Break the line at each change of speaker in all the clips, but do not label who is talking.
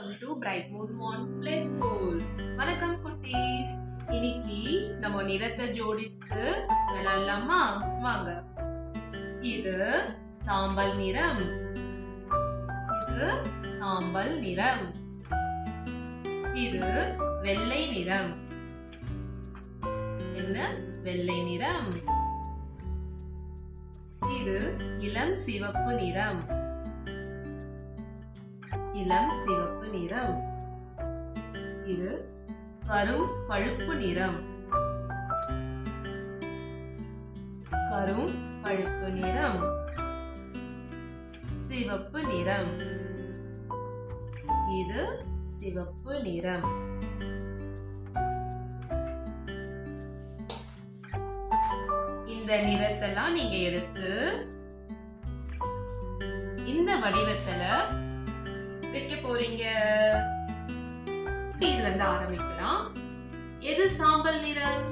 Welcome to bright Moon மான் play school. வணக்கம் குட்டீஸ். இன்னைக்கு நம்ம நிறத்தை ஜோடித்து விளையாடலாமா? வாங்க. இது சாம்பல் நிறம், இது சாம்பல் நிறம், இது வெள்ளை நிறம். என்ன? வெள்ளை நிறம். இது இளம் சிவப்பு நிறம், இளம் சிவப்பு நிறம். இது கரும் பழுப்பு நிறம், கரும் பழுப்பு நிறம். சிவப்பு நிறம், இது சிவப்பு நிறம். இந்த நிறத்தெல்லாம் நீங்க எடுத்து இந்த வடிவத்துல வைக்க போறீங்க. இதுல இருந்து ஆரம்பிக்கலாம். எது சாம்பல் நிறம்?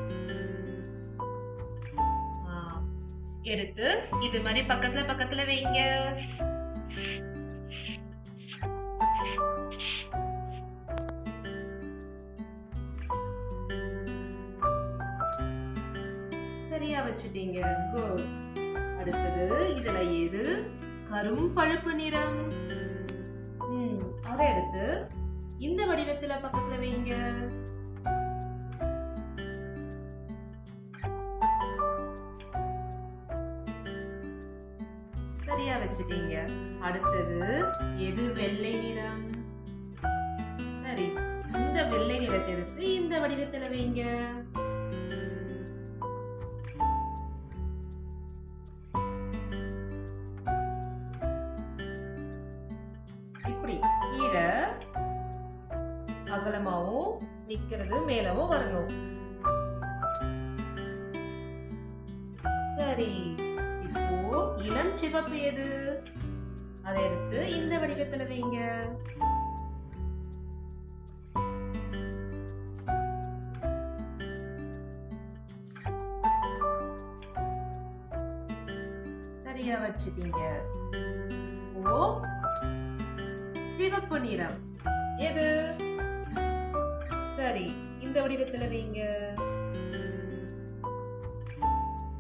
எடுத்து இது மாதிரி பக்கத்துல பக்கத்துல வைங்க. சரியா வச்சுட்டீங்க. குட். அடுத்தது இதுல எது கரும் பழுப்பு நிறம்? அதை எடுத்து இந்த வடிவத்துல பக்கத்துல வைங்க. சரியா வச்சுட்டீங்க. அடுத்தது எது வெள்ளை நிறம்? சரி, இந்த வெள்ளை நிறத்தை எடுத்து இந்த வடிவத்துல வைங்க. இப்படி கீழே அகலமாவும் நிக்கிறது மேலவும் வரணும். சரி, இப்போ இளம் சிவப்பு எது? அதை எடுத்து இந்த வடிவத்துல வைங்க. சரியா வச்சுட்டீங்க. ஓ, சிவப்பு நிறம் எது? சரி, இந்த வடிவத்துல வைங்க.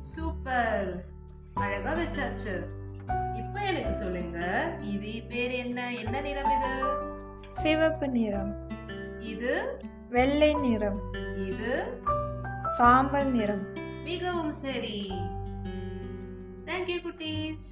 சூப்பர், அழகா வச்சாச்சு. இப்ப எனக்கு சொல்லுங்க, இது பேர் என்ன? என்ன நிறம் இது?
சிவப்பு நிறம்.
இது
வெள்ளை நிறம்.
இது
சாம்பல் நிறம்.
மிகவும் சரி. தேங்க்யூ குட்டீஸ்.